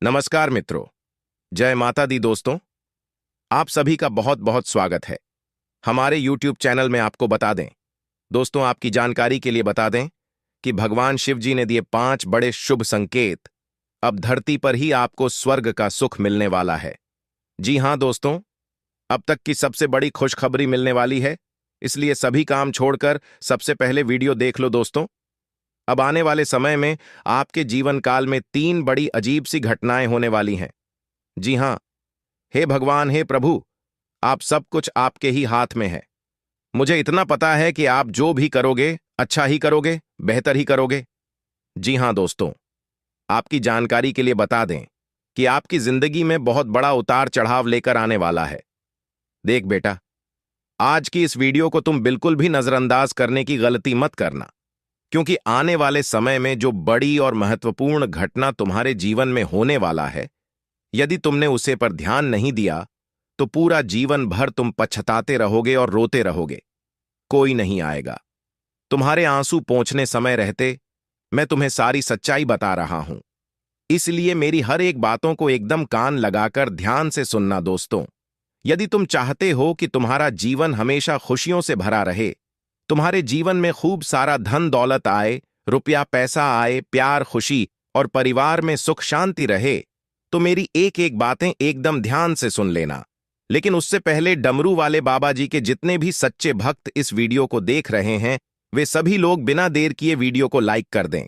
नमस्कार मित्रों। जय माता दी दोस्तों। आप सभी का बहुत बहुत स्वागत है हमारे YouTube चैनल में। आपको बता दें दोस्तों, आपकी जानकारी के लिए बता दें कि भगवान शिव जी ने दिए 5 बड़े शुभ संकेत। अब धरती पर ही आपको स्वर्ग का सुख मिलने वाला है। जी हां दोस्तों, अब तक की सबसे बड़ी खुशखबरी मिलने वाली है, इसलिए सभी काम छोड़कर सबसे पहले वीडियो देख लो दोस्तों। अब आने वाले समय में आपके जीवन काल में 3 बड़ी अजीब सी घटनाएं होने वाली हैं। जी हां, हे भगवान, हे प्रभु, आप सब कुछ आपके ही हाथ में है। मुझे इतना पता है कि आप जो भी करोगे अच्छा ही करोगे, बेहतर ही करोगे। जी हां दोस्तों, आपकी जानकारी के लिए बता दें कि आपकी जिंदगी में बहुत बड़ा उतार चढ़ाव लेकर आने वाला है। देख बेटा, आज की इस वीडियो को तुम बिल्कुल भी नजरअंदाज करने की गलती मत करना, क्योंकि आने वाले समय में जो बड़ी और महत्वपूर्ण घटना तुम्हारे जीवन में होने वाला है, यदि तुमने उसे पर ध्यान नहीं दिया तो पूरा जीवन भर तुम पछताते रहोगे और रोते रहोगे। कोई नहीं आएगा। तुम्हारे आंसू पोंछने समय रहते मैं तुम्हें सारी सच्चाई बता रहा हूं। इसलिए मेरी हर एक बातों को एकदम कान लगाकर ध्यान से सुनना दोस्तों। यदि तुम चाहते हो कि तुम्हारा जीवन हमेशा खुशियों से भरा रहे, तुम्हारे जीवन में खूब सारा धन दौलत आए, रुपया पैसा आए, प्यार खुशी और परिवार में सुख शांति रहे, तो मेरी एक एक बातें एकदम ध्यान से सुन लेना। लेकिन उससे पहले डमरू वाले बाबा जी के जितने भी सच्चे भक्त इस वीडियो को देख रहे हैं, वे सभी लोग बिना देर किए वीडियो को लाइक कर दें।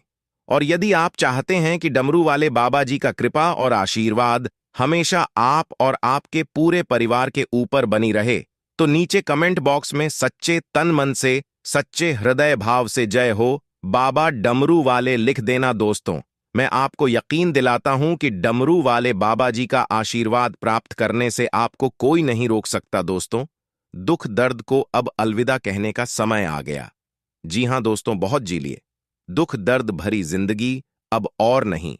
और यदि आप चाहते हैं कि डमरू वाले बाबा जी का कृपा और आशीर्वाद हमेशा आप और आपके पूरे परिवार के ऊपर बनी रहे, तो नीचे कमेंट बॉक्स में सच्चे तन मन से, सच्चे हृदय भाव से जय हो बाबा डमरू वाले लिख देना दोस्तों। मैं आपको यकीन दिलाता हूं कि डमरू वाले बाबा जी का आशीर्वाद प्राप्त करने से आपको कोई नहीं रोक सकता दोस्तों। दुख दर्द को अब अलविदा कहने का समय आ गया। जी हां दोस्तों, बहुत जी लिए। दुख दर्द भरी जिंदगी अब और नहीं।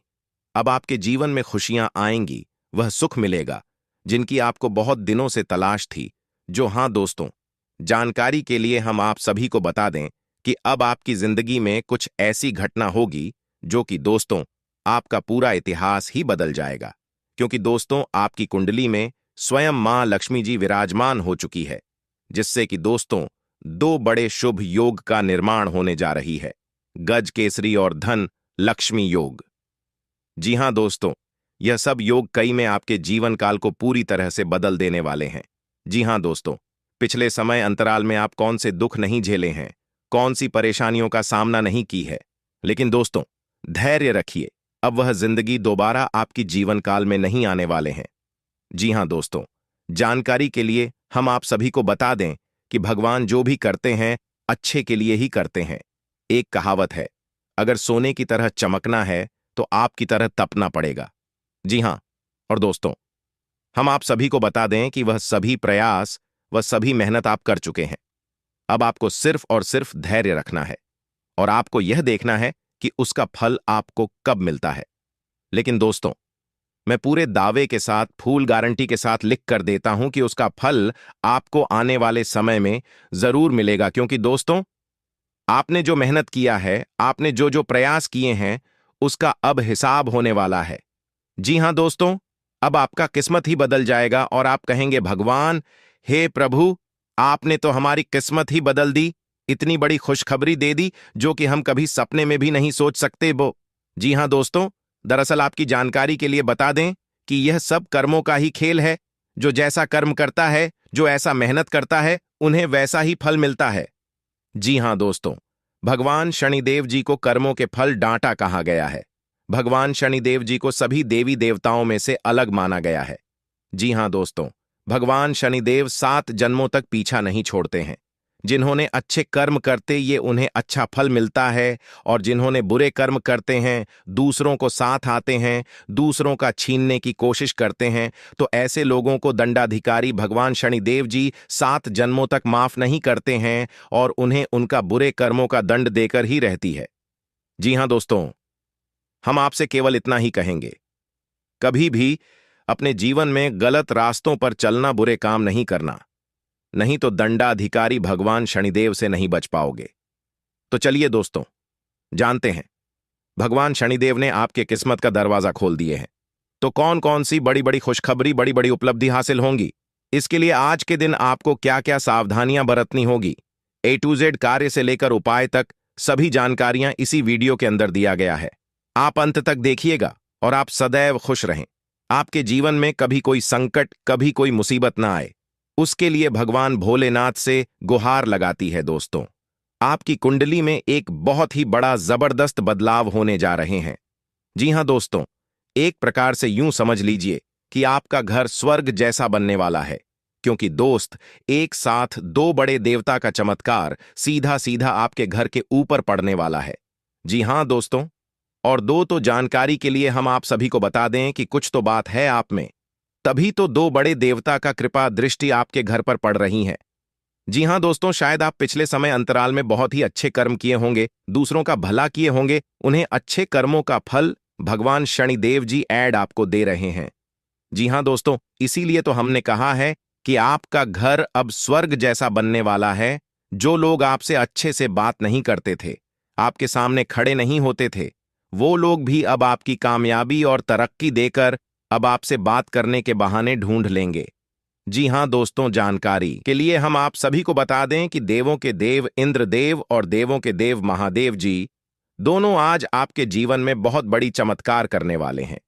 अब आपके जीवन में खुशियां आएंगी, वह सुख मिलेगा जिनकी आपको बहुत दिनों से तलाश थी। जो हां दोस्तों, जानकारी के लिए हम आप सभी को बता दें कि अब आपकी जिंदगी में कुछ ऐसी घटना होगी जो कि दोस्तों आपका पूरा इतिहास ही बदल जाएगा। क्योंकि दोस्तों आपकी कुंडली में स्वयं मां लक्ष्मी जी विराजमान हो चुकी है, जिससे कि दोस्तों 2 बड़े शुभ योग का निर्माण होने जा रही है, गज केसरी और धन लक्ष्मी योग। जी हां दोस्तों, यह सब योग कई में आपके जीवन काल को पूरी तरह से बदल देने वाले हैं। जी हां दोस्तों, पिछले समय अंतराल में आप कौन से दुख नहीं झेले हैं, कौन सी परेशानियों का सामना नहीं की है, लेकिन दोस्तों धैर्य रखिए, अब वह जिंदगी दोबारा आपकी जीवन काल में नहीं आने वाले हैं। जी हां दोस्तों, जानकारी के लिए हम आप सभी को बता दें कि भगवान जो भी करते हैं अच्छे के लिए ही करते हैं। एक कहावत है, अगर सोने की तरह चमकना है तो आपकी तरह तपना पड़ेगा। जी हां, और दोस्तों हम आप सभी को बता दें कि वह सभी प्रयास, वह सभी मेहनत आप कर चुके हैं। अब आपको सिर्फ और सिर्फ धैर्य रखना है और आपको यह देखना है कि उसका फल आपको कब मिलता है। लेकिन दोस्तों, मैं पूरे दावे के साथ, फूल गारंटी के साथ लिख कर देता हूं कि उसका फल आपको आने वाले समय में जरूर मिलेगा। क्योंकि दोस्तों आपने जो मेहनत किया है, आपने जो जो प्रयास किए हैं, उसका अब हिसाब होने वाला है। जी हां दोस्तों, अब आपका किस्मत ही बदल जाएगा और आप कहेंगे, भगवान, हे प्रभु, आपने तो हमारी किस्मत ही बदल दी, इतनी बड़ी खुशखबरी दे दी जो कि हम कभी सपने में भी नहीं सोच सकते वो। जी हां दोस्तों, दरअसल आपकी जानकारी के लिए बता दें कि यह सब कर्मों का ही खेल है। जो जैसा कर्म करता है, जो ऐसा मेहनत करता है, उन्हें वैसा ही फल मिलता है। जी हां दोस्तों, भगवान शनिदेव जी को कर्मों के फल डांटा कहा गया है। भगवान शनिदेव जी को सभी देवी देवताओं में से अलग माना गया है। जी हां दोस्तों, भगवान शनिदेव 7 जन्मों तक पीछा नहीं छोड़ते हैं। जिन्होंने अच्छे कर्म करते ये उन्हें अच्छा फल मिलता है, और जिन्होंने बुरे कर्म करते हैं, दूसरों को साथ आते हैं, दूसरों का छीनने की कोशिश करते हैं, तो ऐसे लोगों को दंडाधिकारी भगवान शनिदेव जी 7 जन्मों तक माफ नहीं करते हैं और उन्हें उनका बुरे कर्मों का दंड देकर ही रहती है। जी हां दोस्तों, हम आपसे केवल इतना ही कहेंगे, कभी भी अपने जीवन में गलत रास्तों पर चलना, बुरे काम नहीं करना, नहीं तो दंडाधिकारी भगवान शनिदेव से नहीं बच पाओगे। तो चलिए दोस्तों, जानते हैं, भगवान शनिदेव ने आपके किस्मत का दरवाजा खोल दिए हैं। तो कौन कौन सी बड़ी बड़ी खुशखबरी, बड़ी बड़ी उपलब्धि हासिल होंगी, इसके लिए आज के दिन आपको क्या क्या सावधानियां बरतनी होगी, A to Z कार्य से लेकर उपाय तक सभी जानकारियां इसी वीडियो के अंदर दिया गया है। आप अंत तक देखिएगा और आप सदैव खुश रहें। आपके जीवन में कभी कोई संकट, कभी कोई मुसीबत ना आए, उसके लिए भगवान भोलेनाथ से गुहार लगाती है। दोस्तों, आपकी कुंडली में एक बहुत ही बड़ा जबरदस्त बदलाव होने जा रहे हैं। जी हां दोस्तों, एक प्रकार से यूं समझ लीजिए कि आपका घर स्वर्ग जैसा बनने वाला है, क्योंकि दोस्त, एक साथ दो बड़े देवता का चमत्कार सीधा सीधा आपके घर के ऊपर पड़ने वाला है। जी हां दोस्तों, और दो तो जानकारी के लिए हम आप सभी को बता दें कि कुछ तो बात है आप में, तभी तो दो बड़े देवता का कृपा दृष्टि आपके घर पर पड़ रही है। जी हां दोस्तों, शायद आप पिछले समय अंतराल में बहुत ही अच्छे कर्म किए होंगे, दूसरों का भला किए होंगे, उन्हें अच्छे कर्मों का फल भगवान शनिदेव जी ऐड आपको दे रहे हैं। जी हां दोस्तों, इसीलिए तो हमने कहा है कि आपका घर अब स्वर्ग जैसा बनने वाला है। जो लोग आपसे अच्छे से बात नहीं करते थे, आपके सामने खड़े नहीं होते थे, वो लोग भी अब आपकी कामयाबी और तरक्की देकर अब आपसे बात करने के बहाने ढूंढ लेंगे। जी हां दोस्तों, जानकारी के लिए हम आप सभी को बता दें कि देवों के देव इंद्रदेव और देवों के देव महादेव जी दोनों आज आपके जीवन में बहुत बड़ी चमत्कार करने वाले हैं।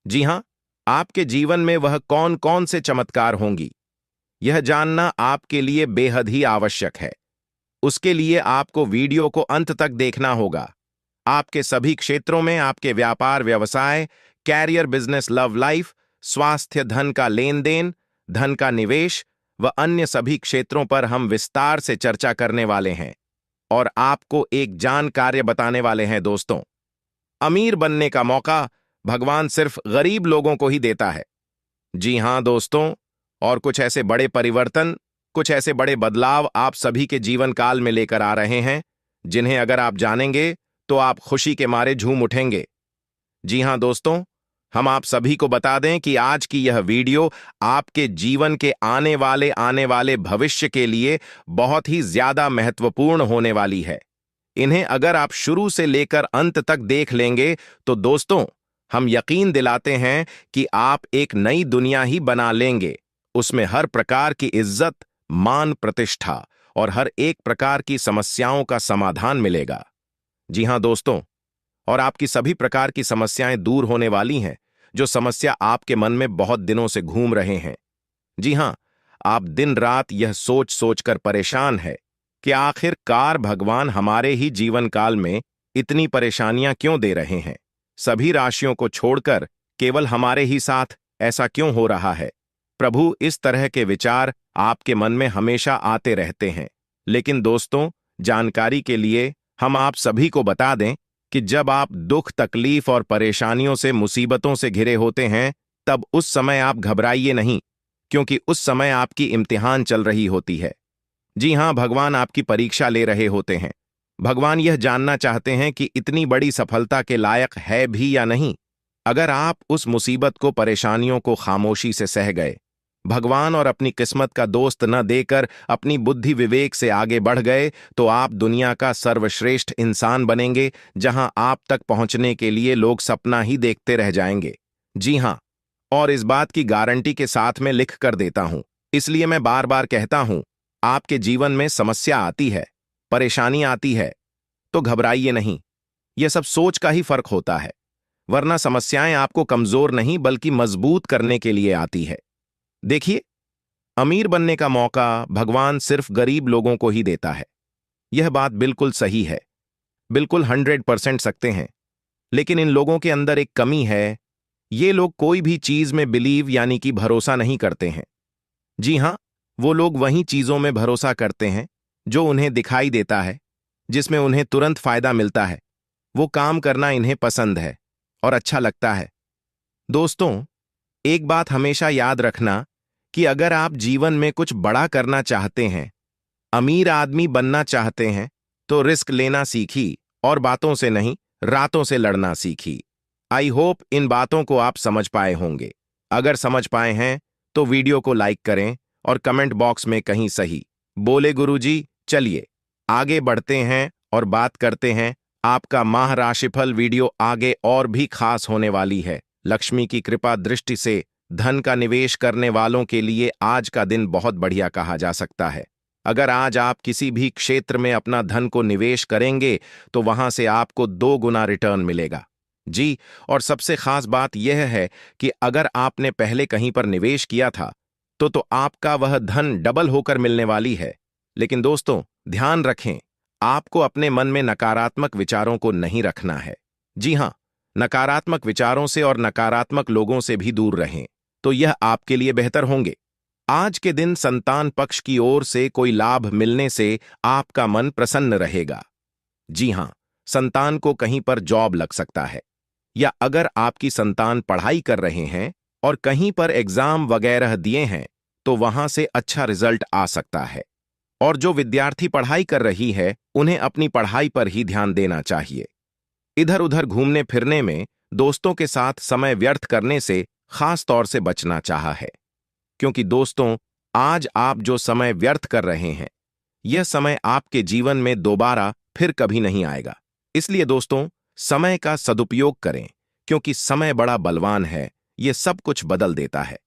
जी हां, आपके जीवन में वह कौन कौन से चमत्कार होंगी, यह जानना आपके लिए बेहद ही आवश्यक है। उसके लिए आपको वीडियो को अंत तक देखना होगा। आपके सभी क्षेत्रों में, आपके व्यापार व्यवसाय, कैरियर, बिजनेस, लव लाइफ, स्वास्थ्य, धन का लेन देन, धन का निवेश व अन्य सभी क्षेत्रों पर हम विस्तार से चर्चा करने वाले हैं और आपको एक जानकारी बताने वाले हैं। दोस्तों, अमीर बनने का मौका भगवान सिर्फ गरीब लोगों को ही देता है। जी हां दोस्तों, और कुछ ऐसे बड़े परिवर्तन, कुछ ऐसे बड़े बदलाव आप सभी के जीवन काल में लेकर आ रहे हैं, जिन्हें अगर आप जानेंगे तो आप खुशी के मारे झूम उठेंगे। जी हां दोस्तों, हम आप सभी को बता दें कि आज की यह वीडियो आपके जीवन के आने वाले भविष्य के लिए बहुत ही ज्यादा महत्वपूर्ण होने वाली है। इन्हें अगर आप शुरू से लेकर अंत तक देख लेंगे तो दोस्तों, हम यकीन दिलाते हैं कि आप एक नई दुनिया ही बना लेंगे। उसमें हर प्रकार की इज्जत, मान, प्रतिष्ठा और हर एक प्रकार की समस्याओं का समाधान मिलेगा। जी हां दोस्तों, और आपकी सभी प्रकार की समस्याएं दूर होने वाली हैं, जो समस्या आपके मन में बहुत दिनों से घूम रहे हैं। जी हां, आप दिन रात यह सोच सोचकर परेशान है कि आखिरकार भगवान हमारे ही जीवन काल में इतनी परेशानियां क्यों दे रहे हैं, सभी राशियों को छोड़कर केवल हमारे ही साथ ऐसा क्यों हो रहा है। प्रभु, इस तरह के विचार आपके मन में हमेशा आते रहते हैं। लेकिन दोस्तों, जानकारी के लिए हम आप सभी को बता दें कि जब आप दुख, तकलीफ और परेशानियों से, मुसीबतों से घिरे होते हैं, तब उस समय आप घबराइए नहीं, क्योंकि उस समय आपकी इम्तिहान चल रही होती है। जी हां, भगवान आपकी परीक्षा ले रहे होते हैं। भगवान यह जानना चाहते हैं कि इतनी बड़ी सफलता के लायक है भी या नहीं। अगर आप उस मुसीबत को, परेशानियों को खामोशी से सह गए, भगवान और अपनी किस्मत का दोस्त न देकर अपनी बुद्धि विवेक से आगे बढ़ गए, तो आप दुनिया का सर्वश्रेष्ठ इंसान बनेंगे, जहां आप तक पहुंचने के लिए लोग सपना ही देखते रह जाएंगे। जी हां, और इस बात की गारंटी के साथ मैं लिख कर देता हूं। इसलिए मैं बार बार कहता हूं, आपके जीवन में समस्या आती है, परेशानी आती है, तो घबराइए नहीं। यह सब सोच का ही फर्क होता है, वरना समस्याएं आपको कमजोर नहीं बल्कि मजबूत करने के लिए आती है। देखिए, अमीर बनने का मौका भगवान सिर्फ गरीब लोगों को ही देता है। यह बात बिल्कुल सही है, बिल्कुल 100% सकते हैं। लेकिन इन लोगों के अंदर एक कमी है, ये लोग कोई भी चीज में बिलीव यानी कि भरोसा नहीं करते हैं। जी हां, वो लोग वहीं चीजों में भरोसा करते हैं जो उन्हें दिखाई देता है, जिसमें उन्हें तुरंत फायदा मिलता है। वो काम करना इन्हें पसंद है और अच्छा लगता है। दोस्तों, एक बात हमेशा याद रखना कि अगर आप जीवन में कुछ बड़ा करना चाहते हैं, अमीर आदमी बनना चाहते हैं, तो रिस्क लेना सीखी और बातों से नहीं, रातों से लड़ना सीखी। आई होप इन बातों को आप समझ पाए होंगे। अगर समझ पाए हैं तो वीडियो को लाइक करें और कमेंट बॉक्स में कहीं सही बोले गुरुजी। चलिए आगे बढ़ते हैं और बात करते हैं। आपका माह राशिफल वीडियो आगे और भी खास होने वाली है। लक्ष्मी की कृपा दृष्टि से धन का निवेश करने वालों के लिए आज का दिन बहुत बढ़िया कहा जा सकता है। अगर आज आप किसी भी क्षेत्र में अपना धन को निवेश करेंगे तो वहां से आपको 2 गुना रिटर्न मिलेगा। जी, और सबसे खास बात यह है कि अगर आपने पहले कहीं पर निवेश किया था तो आपका वह धन डबल होकर मिलने वाली है। लेकिन दोस्तों, ध्यान रखें, आपको अपने मन में नकारात्मक विचारों को नहीं रखना है। जी हां, नकारात्मक विचारों से और नकारात्मक लोगों से भी दूर रहें, तो यह आपके लिए बेहतर होंगे। आज के दिन संतान पक्ष की ओर से कोई लाभ मिलने से आपका मन प्रसन्न रहेगा। जी हां, संतान को कहीं पर जॉब लग सकता है, या अगर आपकी संतान पढ़ाई कर रहे हैं और कहीं पर एग्जाम वगैरह दिए हैं तो वहां से अच्छा रिजल्ट आ सकता है। और जो विद्यार्थी पढ़ाई कर रही है उन्हें अपनी पढ़ाई पर ही ध्यान देना चाहिए। इधर उधर घूमने फिरने में, दोस्तों के साथ समय व्यर्थ करने से खास तौर से बचना चाहा है, क्योंकि दोस्तों, आज आप जो समय व्यर्थ कर रहे हैं यह समय आपके जीवन में दोबारा फिर कभी नहीं आएगा। इसलिए दोस्तों, समय का सदुपयोग करें, क्योंकि समय बड़ा बलवान है, यह सब कुछ बदल देता है।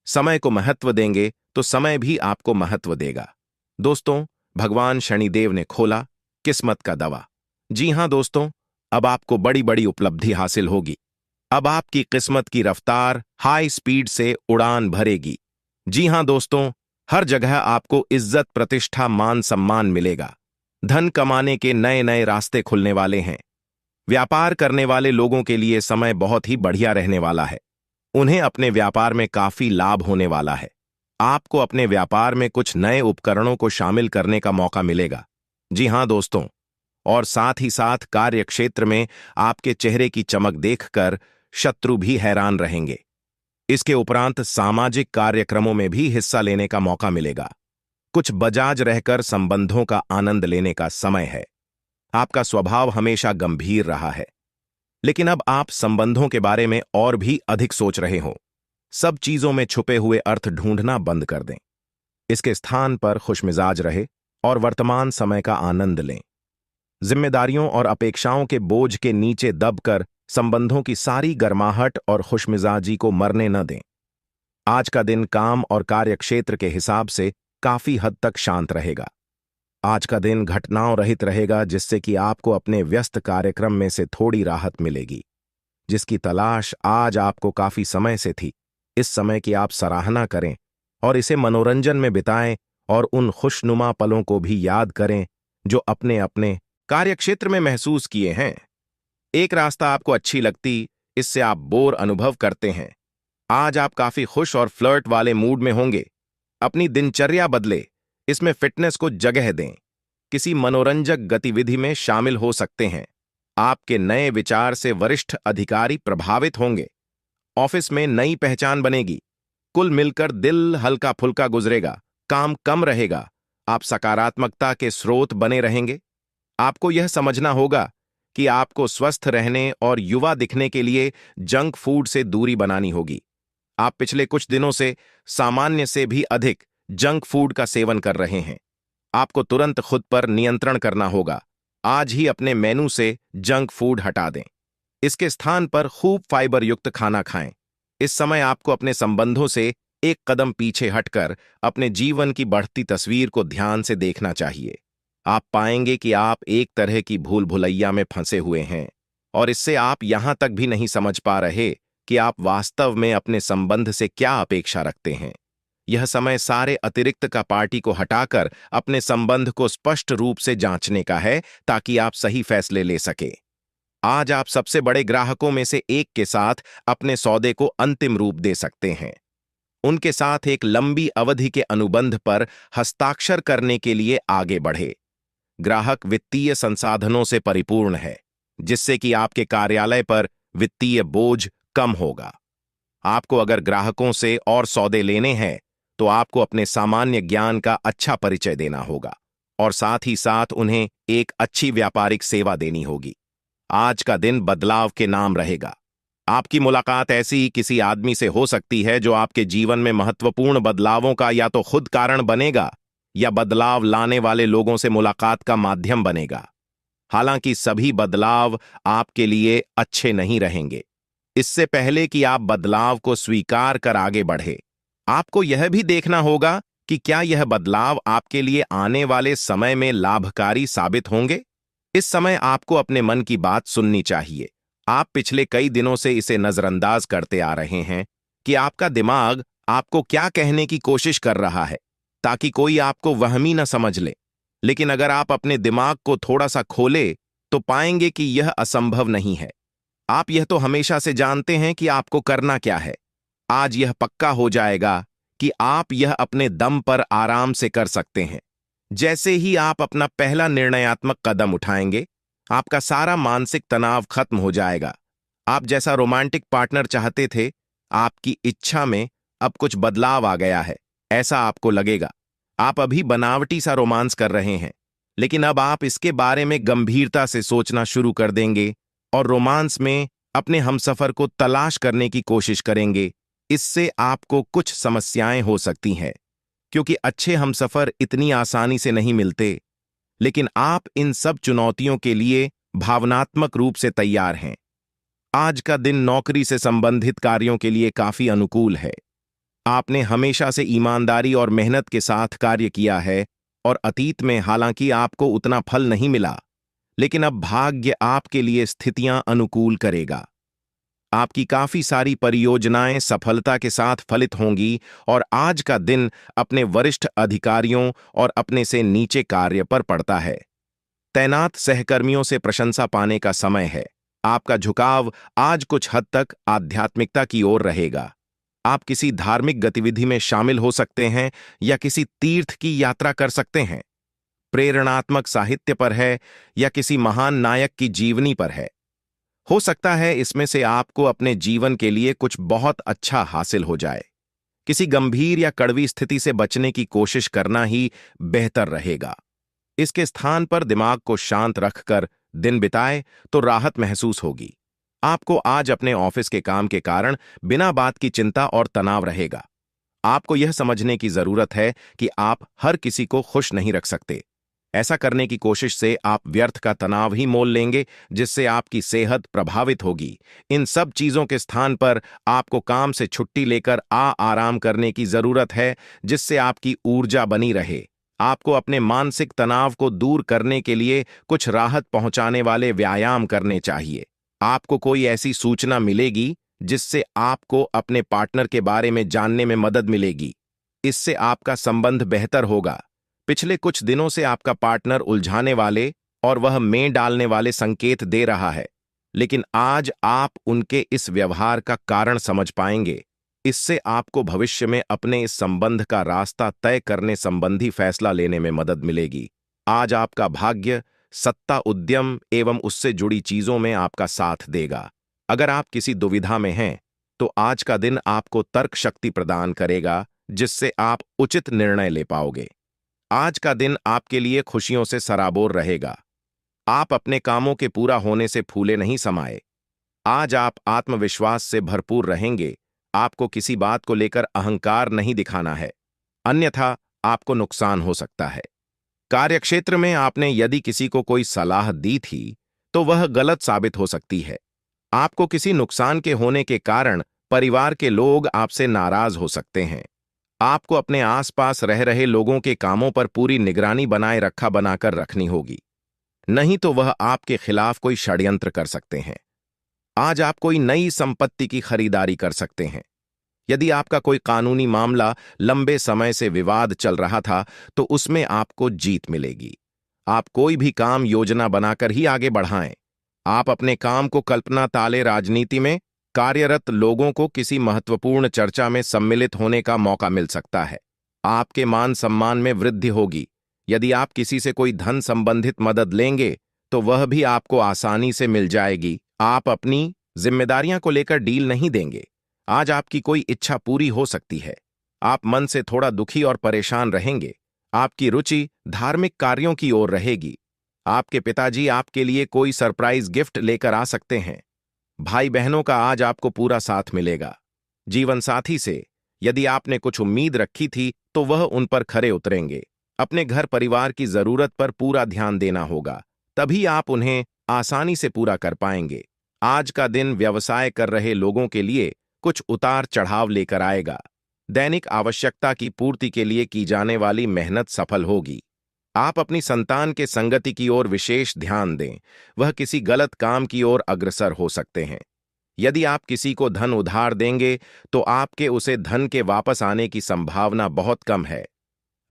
समय को महत्व देंगे तो समय भी आपको महत्व देगा। दोस्तों, भगवान शनिदेव ने खोला किस्मत का दवा। जी हां दोस्तों, अब आपको बड़ी बड़ी उपलब्धि हासिल होगी। अब आपकी किस्मत की रफ्तार हाई स्पीड से उड़ान भरेगी। जी हां दोस्तों, हर जगह आपको इज्जत, प्रतिष्ठा, मान सम्मान मिलेगा। धन कमाने के नए नए रास्ते खुलने वाले हैं। व्यापार करने वाले लोगों के लिए समय बहुत ही बढ़िया रहने वाला है। उन्हें अपने व्यापार में काफी लाभ होने वाला है। आपको अपने व्यापार में कुछ नए उपकरणों को शामिल करने का मौका मिलेगा। जी हां दोस्तों, और साथ ही साथ कार्य क्षेत्र में आपके चेहरे की चमक देखकर शत्रु भी हैरान रहेंगे। इसके उपरांत सामाजिक कार्यक्रमों में भी हिस्सा लेने का मौका मिलेगा। कुछ बजाज रहकर संबंधों का आनंद लेने का समय है। आपका स्वभाव हमेशा गंभीर रहा है, लेकिन अब आप संबंधों के बारे में और भी अधिक सोच रहे हो। सब चीजों में छुपे हुए अर्थ ढूंढना बंद कर दें। इसके स्थान पर खुशमिजाज रहे और वर्तमान समय का आनंद लें। जिम्मेदारियों और अपेक्षाओं के बोझ के नीचे दबकर संबंधों की सारी गर्माहट और खुशमिजाजी को मरने न दें। आज का दिन काम और कार्यक्षेत्र के हिसाब से काफी हद तक शांत रहेगा। आज का दिन घटनाओं रहित रहेगा, जिससे कि आपको अपने व्यस्त कार्यक्रम में से थोड़ी राहत मिलेगी, जिसकी तलाश आज आपको काफी समय से थी। इस समय की आप सराहना करें और इसे मनोरंजन में बिताएं और उन खुशनुमा पलों को भी याद करें जो अपने अपने कार्यक्षेत्र में महसूस किए हैं। एक रास्ता आपको अच्छी लगती, इससे आप बोर अनुभव करते हैं। आज आप काफी खुश और फ्लर्ट वाले मूड में होंगे। अपनी दिनचर्या बदले, इसमें फिटनेस को जगह दें। किसी मनोरंजक गतिविधि में शामिल हो सकते हैं। आपके नए विचार से वरिष्ठ अधिकारी प्रभावित होंगे। ऑफिस में नई पहचान बनेगी। कुल मिलकर दिल हल्का फुल्का गुजरेगा, काम कम रहेगा। आप सकारात्मकता के स्रोत बने रहेंगे। आपको यह समझना होगा कि आपको स्वस्थ रहने और युवा दिखने के लिए जंक फूड से दूरी बनानी होगी। आप पिछले कुछ दिनों से सामान्य से भी अधिक जंक फूड का सेवन कर रहे हैं। आपको तुरंत खुद पर नियंत्रण करना होगा। आज ही अपने मेनू से जंक फूड हटा दें। इसके स्थान पर खूब फाइबर युक्त खाना खाएं। इस समय आपको अपने संबंधों से एक कदम पीछे हटकर अपने जीवन की बढ़ती तस्वीर को ध्यान से देखना चाहिए। आप पाएंगे कि आप एक तरह की भूल भुलैया में फंसे हुए हैं और इससे आप यहां तक भी नहीं समझ पा रहे कि आप वास्तव में अपने संबंध से क्या अपेक्षा रखते हैं। यह समय सारे अतिरिक्त का पार्टी को हटाकर अपने संबंध को स्पष्ट रूप से जांचने का है, ताकि आप सही फैसले ले सके। आज आप सबसे बड़े ग्राहकों में से एक के साथ अपने सौदे को अंतिम रूप दे सकते हैं। उनके साथ एक लंबी अवधि के अनुबंध पर हस्ताक्षर करने के लिए आगे बढ़े। ग्राहक वित्तीय संसाधनों से परिपूर्ण है, जिससे कि आपके कार्यालय पर वित्तीय बोझ कम होगा। आपको अगर ग्राहकों से और सौदे लेने हैं तो आपको अपने सामान्य ज्ञान का अच्छा परिचय देना होगा और साथ ही साथ उन्हें एक अच्छी व्यापारिक सेवा देनी होगी। आज का दिन बदलाव के नाम रहेगा। आपकी मुलाकात ऐसी ही किसी आदमी से हो सकती है जो आपके जीवन में महत्वपूर्ण बदलावों का या तो खुद कारण बनेगा या बदलाव लाने वाले लोगों से मुलाकात का माध्यम बनेगा। हालांकि सभी बदलाव आपके लिए अच्छे नहीं रहेंगे, इससे पहले कि आप बदलाव को स्वीकार कर आगे बढ़े, आपको यह भी देखना होगा कि क्या यह बदलाव आपके लिए आने वाले समय में लाभकारी साबित होंगे। इस समय आपको अपने मन की बात सुननी चाहिए। आप पिछले कई दिनों से इसे नजरअंदाज करते आ रहे हैं कि आपका दिमाग आपको क्या कहने की कोशिश कर रहा है, ताकि कोई आपको वहमी न समझ ले। लेकिन अगर आप अपने दिमाग को थोड़ा सा खोले तो पाएंगे कि यह असंभव नहीं है। आप यह तो हमेशा से जानते हैं कि आपको करना क्या है। आज यह पक्का हो जाएगा कि आप यह अपने दम पर आराम से कर सकते हैं। जैसे ही आप अपना पहला निर्णयात्मक कदम उठाएंगे, आपका सारा मानसिक तनाव खत्म हो जाएगा। आप जैसा रोमांटिक पार्टनर चाहते थे, आपकी इच्छा में अब कुछ बदलाव आ गया है, ऐसा आपको लगेगा। आप अभी बनावटी सा रोमांस कर रहे हैं, लेकिन अब आप इसके बारे में गंभीरता से सोचना शुरू कर देंगे और रोमांस में अपने हमसफर को तलाश करने की कोशिश करेंगे। इससे आपको कुछ समस्याएं हो सकती हैं, क्योंकि अच्छे हमसफर इतनी आसानी से नहीं मिलते। लेकिन आप इन सब चुनौतियों के लिए भावनात्मक रूप से तैयार हैं। आज का दिन नौकरी से संबंधित कार्यों के लिए काफी अनुकूल है। आपने हमेशा से ईमानदारी और मेहनत के साथ कार्य किया है और अतीत में हालांकि आपको उतना फल नहीं मिला, लेकिन अब भाग्य आपके लिए स्थितियां अनुकूल करेगा। आपकी काफी सारी परियोजनाएं सफलता के साथ फलित होंगी और आज का दिन अपने वरिष्ठ अधिकारियों और अपने से नीचे कार्य पर पड़ता है। तैनात सहकर्मियों से प्रशंसा पाने का समय है। आपका झुकाव आज कुछ हद तक आध्यात्मिकता की ओर रहेगा। आप किसी धार्मिक गतिविधि में शामिल हो सकते हैं या किसी तीर्थ की यात्रा कर सकते हैं। प्रेरणात्मक साहित्य पर है या किसी महान नायक की जीवनी पर है। हो सकता है इसमें से आपको अपने जीवन के लिए कुछ बहुत अच्छा हासिल हो जाए। किसी गंभीर या कड़वी स्थिति से बचने की कोशिश करना ही बेहतर रहेगा। इसके स्थान पर दिमाग को शांत रखकर दिन बिताए तो राहत महसूस होगी। आपको आज अपने ऑफिस के काम के कारण बिना बात की चिंता और तनाव रहेगा। आपको यह समझने की जरूरत है कि आप हर किसी को खुश नहीं रख सकते। ऐसा करने की कोशिश से आप व्यर्थ का तनाव ही मोल लेंगे, जिससे आपकी सेहत प्रभावित होगी। इन सब चीजों के स्थान पर आपको काम से छुट्टी लेकर आराम करने की जरूरत है, जिससे आपकी ऊर्जा बनी रहे। आपको अपने मानसिक तनाव को दूर करने के लिए कुछ राहत पहुंचाने वाले व्यायाम करने चाहिए। आपको कोई ऐसी सूचना मिलेगी जिससे आपको अपने पार्टनर के बारे में जानने में मदद मिलेगी। इससे आपका संबंध बेहतर होगा। पिछले कुछ दिनों से आपका पार्टनर उलझाने वाले और वह में डालने वाले संकेत दे रहा है, लेकिन आज आप उनके इस व्यवहार का कारण समझ पाएंगे। इससे आपको भविष्य में अपने इस संबंध का रास्ता तय करने संबंधी फैसला लेने में मदद मिलेगी। आज आपका भाग्य सत्ता, उद्यम एवं उससे जुड़ी चीजों में आपका साथ देगा। अगर आप किसी दुविधा में हैं, तो आज का दिन आपको तर्क शक्ति प्रदान करेगा, जिससे आप उचित निर्णय ले पाओगे। आज का दिन आपके लिए खुशियों से सराबोर रहेगा। आप अपने कामों के पूरा होने से फूले नहीं समाये। आज आप आत्मविश्वास से भरपूर रहेंगे। आपको किसी बात को लेकर अहंकार नहीं दिखाना है, अन्यथा आपको नुकसान हो सकता है। कार्यक्षेत्र में आपने यदि किसी को कोई सलाह दी थी, तो वह गलत साबित हो सकती है। आपको किसी नुकसान के होने के कारण परिवार के लोग आपसे नाराज हो सकते हैं। आपको अपने आसपास रह रहे लोगों के कामों पर पूरी निगरानी बनाकर रखनी होगी, नहीं तो वह आपके खिलाफ कोई षड्यंत्र कर सकते हैं। आज आप कोई नई संपत्ति की खरीदारी कर सकते हैं। यदि आपका कोई कानूनी मामला लंबे समय से विवाद चल रहा था, तो उसमें आपको जीत मिलेगी। आप कोई भी काम योजना बनाकर ही आगे बढ़ाएं। आप अपने काम को कल्पना ताले राजनीति में कार्यरत लोगों को किसी महत्वपूर्ण चर्चा में सम्मिलित होने का मौका मिल सकता है। आपके मान सम्मान में वृद्धि होगी। यदि आप किसी से कोई धन संबंधित मदद लेंगे, तो वह भी आपको आसानी से मिल जाएगी। आप अपनी जिम्मेदारियां को लेकर डील नहीं देंगे। आज आपकी कोई इच्छा पूरी हो सकती है। आप मन से थोड़ा दुखी और परेशान रहेंगे। आपकी रुचि धार्मिक कार्यों की ओर रहेगी। आपके पिताजी आपके लिए कोई सरप्राइज गिफ्ट लेकर आ सकते हैं। भाई बहनों का आज आपको पूरा साथ मिलेगा। जीवन साथी से यदि आपने कुछ उम्मीद रखी थी, तो वह उन पर खरे उतरेंगे। अपने घर परिवार की जरूरत पर पूरा ध्यान देना होगा, तभी आप उन्हें आसानी से पूरा कर पाएंगे। आज का दिन व्यवसाय कर रहे लोगों के लिए कुछ उतार चढ़ाव लेकर आएगा। दैनिक आवश्यकता की पूर्ति के लिए की जाने वाली मेहनत सफल होगी। आप अपनी संतान के संगति की ओर विशेष ध्यान दें, वह किसी गलत काम की ओर अग्रसर हो सकते हैं। यदि आप किसी को धन उधार देंगे तो आपके उसे धन के वापस आने की संभावना बहुत कम है।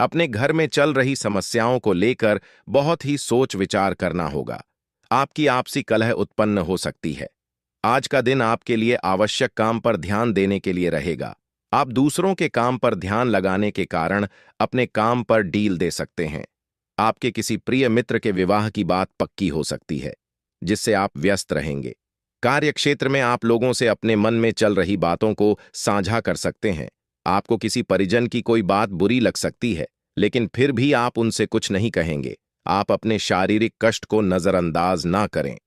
अपने घर में चल रही समस्याओं को लेकर बहुत ही सोच विचार करना होगा। आपकी आपसी कलह उत्पन्न हो सकती है। आज का दिन आपके लिए आवश्यक काम पर ध्यान देने के लिए रहेगा। आप दूसरों के काम पर ध्यान लगाने के कारण अपने काम पर डील दे सकते हैं। आपके किसी प्रिय मित्र के विवाह की बात पक्की हो सकती है, जिससे आप व्यस्त रहेंगे। कार्यक्षेत्र में आप लोगों से अपने मन में चल रही बातों को साझा कर सकते हैं। आपको किसी परिजन की कोई बात बुरी लग सकती है, लेकिन फिर भी आप उनसे कुछ नहीं कहेंगे। आप अपने शारीरिक कष्ट को नजरअंदाज ना करें।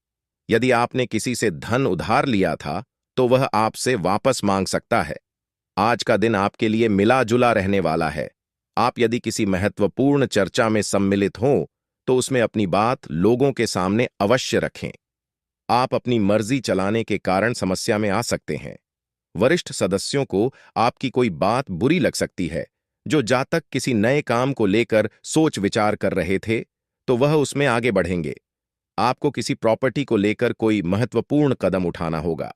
यदि आपने किसी से धन उधार लिया था, तो वह आपसे वापस मांग सकता है। आज का दिन आपके लिए मिला जुला रहने वाला है। आप यदि किसी महत्वपूर्ण चर्चा में सम्मिलित हों, तो उसमें अपनी बात लोगों के सामने अवश्य रखें। आप अपनी मर्जी चलाने के कारण समस्या में आ सकते हैं। वरिष्ठ सदस्यों को आपकी कोई बात बुरी लग सकती है। जो जातक किसी नए काम को लेकर सोच विचार कर रहे थे, तो वह उसमें आगे बढ़ेंगे। आपको किसी प्रॉपर्टी को लेकर कोई महत्वपूर्ण कदम उठाना होगा।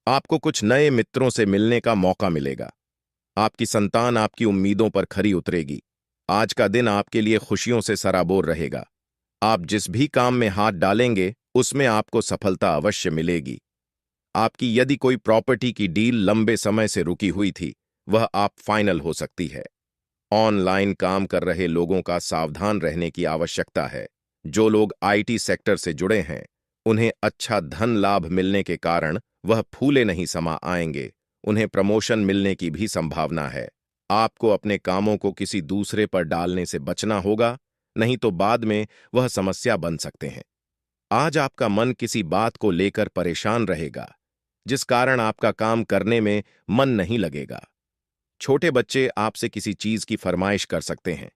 आपको कुछ नए मित्रों से मिलने का मौका मिलेगा। आपकी संतान आपकी उम्मीदों पर खरी उतरेगी। आज का दिन आपके लिए खुशियों से सराबोर रहेगा। आप जिस भी काम में हाथ डालेंगे, उसमें आपको सफलता अवश्य मिलेगी। आपकी यदि कोई प्रॉपर्टी की डील लंबे समय से रुकी हुई थी, वह आप फाइनल हो सकती है। ऑनलाइन काम कर रहे लोगों का सावधान रहने की आवश्यकता है। जो लोग आईटी सेक्टर से जुड़े हैं, उन्हें अच्छा धन लाभ मिलने के कारण वह फूले नहीं समा आएंगे। उन्हें प्रमोशन मिलने की भी संभावना है। आपको अपने कामों को किसी दूसरे पर डालने से बचना होगा, नहीं तो बाद में वह समस्या बन सकते हैं। आज आपका मन किसी बात को लेकर परेशान रहेगा, जिस कारण आपका काम करने में मन नहीं लगेगा। छोटे बच्चे आपसे किसी चीज की फरमाइश कर सकते हैं,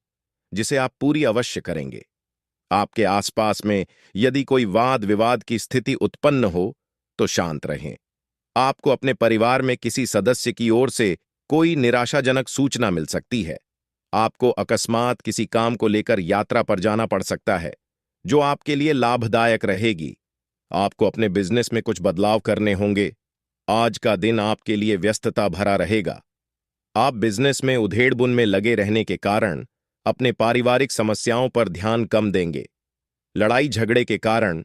जिसे आप पूरी अवश्य करेंगे। आपके आसपास में यदि कोई वाद विवाद की स्थिति उत्पन्न हो, तो शांत रहें। आपको अपने परिवार में किसी सदस्य की ओर से कोई निराशाजनक सूचना मिल सकती है। आपको अकस्मात किसी काम को लेकर यात्रा पर जाना पड़ सकता है, जो आपके लिए लाभदायक रहेगी। आपको अपने बिजनेस में कुछ बदलाव करने होंगे। आज का दिन आपके लिए व्यस्तता भरा रहेगा। आप बिजनेस में उधेड़बुन में लगे रहने के कारण अपने पारिवारिक समस्याओं पर ध्यान कम देंगे। लड़ाई झगड़े के कारण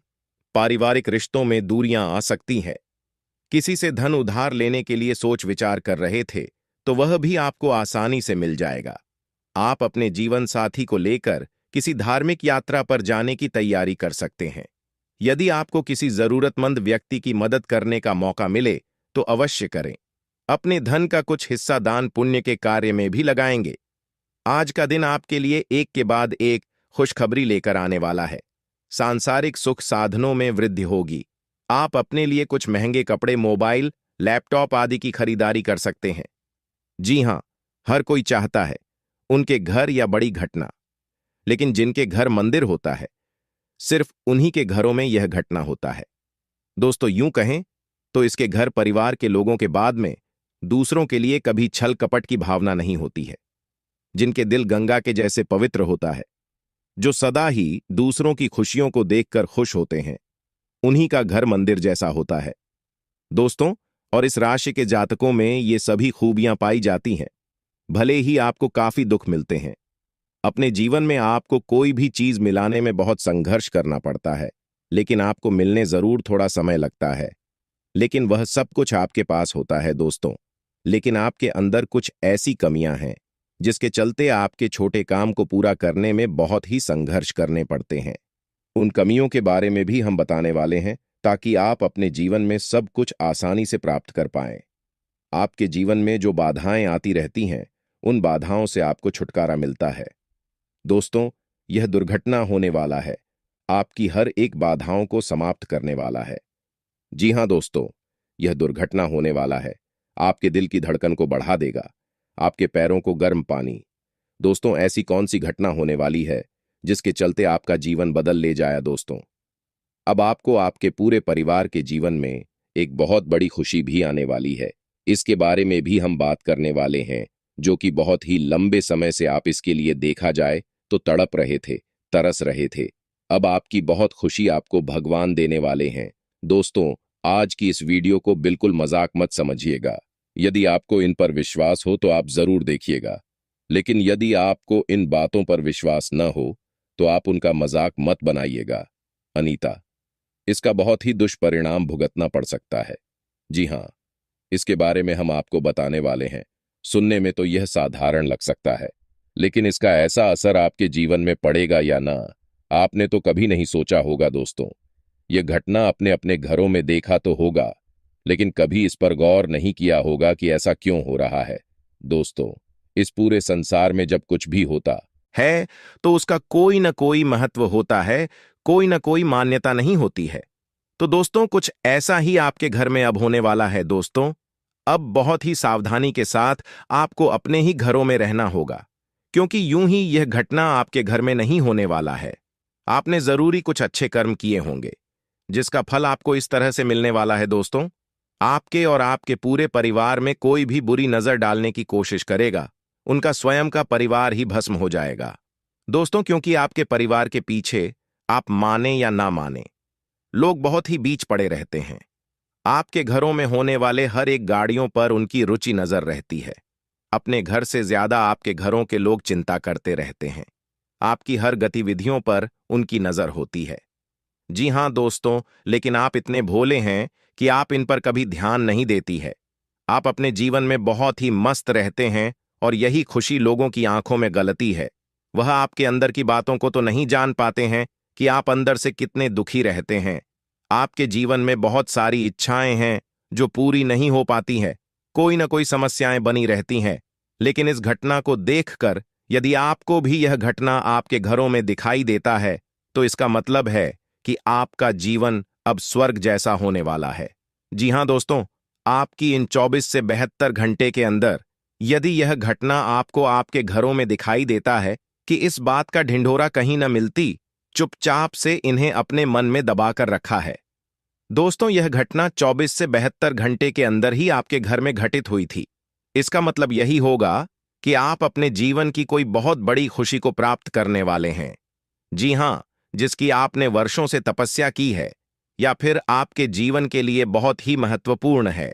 पारिवारिक रिश्तों में दूरियां आ सकती हैं। किसी से धन उधार लेने के लिए सोच विचार कर रहे थे, तो वह भी आपको आसानी से मिल जाएगा। आप अपने जीवन साथी को लेकर किसी धार्मिक यात्रा पर जाने की तैयारी कर सकते हैं। यदि आपको किसी जरूरतमंद व्यक्ति की मदद करने का मौका मिले, तो अवश्य करें। अपने धन का कुछ हिस्सा दान पुण्य के कार्य में भी लगाएंगे। आज का दिन आपके लिए एक के बाद एक खुशखबरी लेकर आने वाला है। सांसारिक सुख साधनों में वृद्धि होगी। आप अपने लिए कुछ महंगे कपड़े, मोबाइल, लैपटॉप आदि की खरीदारी कर सकते हैं। जी हां, हर कोई चाहता है उनके घर या बड़ी घटना, लेकिन जिनके घर मंदिर होता है, सिर्फ उन्हीं के घरों में यह घटना होता है। दोस्तों, यूं कहें तो इसके घर परिवार के लोगों के बाद में दूसरों के लिए कभी छल कपट की भावना नहीं होती है। जिनके दिल गंगा के जैसे पवित्र होता है, जो सदा ही दूसरों की खुशियों को देखकर खुश होते हैं, उन्हीं का घर मंदिर जैसा होता है। दोस्तों, और इस राशि के जातकों में ये सभी खूबियां पाई जाती हैं। भले ही आपको काफी दुख मिलते हैं। अपने जीवन में आपको कोई भी चीज मिलाने में बहुत संघर्ष करना पड़ता है, लेकिन आपको मिलने जरूर थोड़ा समय लगता है। लेकिन वह सब कुछ आपके पास होता है दोस्तों। लेकिन आपके अंदर कुछ ऐसी कमियां हैं, जिसके चलते आपके छोटे काम को पूरा करने में बहुत ही संघर्ष करने पड़ते हैं। उन कमियों के बारे में भी हम बताने वाले हैं, ताकि आप अपने जीवन में सब कुछ आसानी से प्राप्त कर पाएं। आपके जीवन में जो बाधाएं आती रहती हैं, उन बाधाओं से आपको छुटकारा मिलता है। दोस्तों, यह दुर्घटना होने वाला है, आपकी हर एक बाधाओं को समाप्त करने वाला है। जी हां दोस्तों, यह दुर्घटना होने वाला है। आपके दिल की धड़कन को बढ़ा देगा, आपके पैरों को गर्म पानी। दोस्तों, ऐसी कौन सी घटना होने वाली है जिसके चलते आपका जीवन बदल ले जाए दोस्तों? अब आपको आपके पूरे परिवार के जीवन में एक बहुत बड़ी खुशी भी आने वाली है। इसके बारे में भी हम बात करने वाले हैं, जो कि बहुत ही लंबे समय से आप इसके लिए देखा जाए तो तड़प रहे थे, तरस रहे थे। अब आपकी बहुत खुशी आपको भगवान देने वाले हैं। दोस्तों, आज की इस वीडियो को बिल्कुल मजाक मत समझिएगा। यदि आपको इन पर विश्वास हो तो आप जरूर देखिएगा, लेकिन यदि आपको इन बातों पर विश्वास न हो तो आप उनका मजाक मत बनाइएगा। अनीता, इसका बहुत ही दुष्परिणाम भुगतना पड़ सकता है। जी हाँ, इसके बारे में हम आपको बताने वाले हैं। सुनने में तो यह साधारण लग सकता है, लेकिन इसका ऐसा असर आपके जीवन में पड़ेगा या ना, आपने तो कभी नहीं सोचा होगा। दोस्तों, यह घटना अपने अपने घरों में देखा तो होगा, लेकिन कभी इस पर गौर नहीं किया होगा कि ऐसा क्यों हो रहा है। दोस्तों, इस पूरे संसार में जब कुछ भी होता है तो उसका कोई न कोई महत्व होता है, कोई न कोई मान्यता नहीं होती है। तो दोस्तों, कुछ ऐसा ही आपके घर में अब होने वाला है। दोस्तों, अब बहुत ही सावधानी के साथ आपको अपने ही घरों में रहना होगा, क्योंकि यूं ही यह घटना आपके घर में नहीं होने वाला है। आपने जरूरी कुछ अच्छे कर्म किए होंगे, जिसका फल आपको इस तरह से मिलने वाला है। दोस्तों, आपके और आपके पूरे परिवार में कोई भी बुरी नजर डालने की कोशिश करेगा, उनका स्वयं का परिवार ही भस्म हो जाएगा। दोस्तों, क्योंकि आपके परिवार के पीछे, आप माने या ना माने, लोग बहुत ही बीच पड़े रहते हैं। आपके घरों में होने वाले हर एक गाड़ियों पर उनकी रुचि नजर रहती है। अपने घर से ज्यादा आपके घरों के लोग चिंता करते रहते हैं। आपकी हर गतिविधियों पर उनकी नजर होती है। जी हां दोस्तों, लेकिन आप इतने भोले हैं कि आप इन पर कभी ध्यान नहीं देती है। आप अपने जीवन में बहुत ही मस्त रहते हैं और यही खुशी लोगों की आंखों में गलती है। वह आपके अंदर की बातों को तो नहीं जान पाते हैं कि आप अंदर से कितने दुखी रहते हैं। आपके जीवन में बहुत सारी इच्छाएं हैं जो पूरी नहीं हो पाती हैं, कोई ना कोई समस्याएं बनी रहती हैं। लेकिन इस घटना को देखकर यदि आपको भी यह घटना आपके घरों में दिखाई देता है, तो इसका मतलब है कि आपका जीवन अब स्वर्ग जैसा होने वाला है। जी हां दोस्तों, आपकी इन 24 से 72 घंटे के अंदर यदि यह घटना आपको आपके घरों में दिखाई देता है कि इस बात का ढिंढोरा कहीं न मिलती, चुपचाप से इन्हें अपने मन में दबाकर रखा है। दोस्तों, यह घटना 24 से 72 घंटे के अंदर ही आपके घर में घटित हुई थी। इसका मतलब यही होगा कि आप अपने जीवन की कोई बहुत बड़ी खुशी को प्राप्त करने वाले हैं। जी हां, जिसकी आपने वर्षों से तपस्या की है, या फिर आपके जीवन के लिए बहुत ही महत्वपूर्ण है।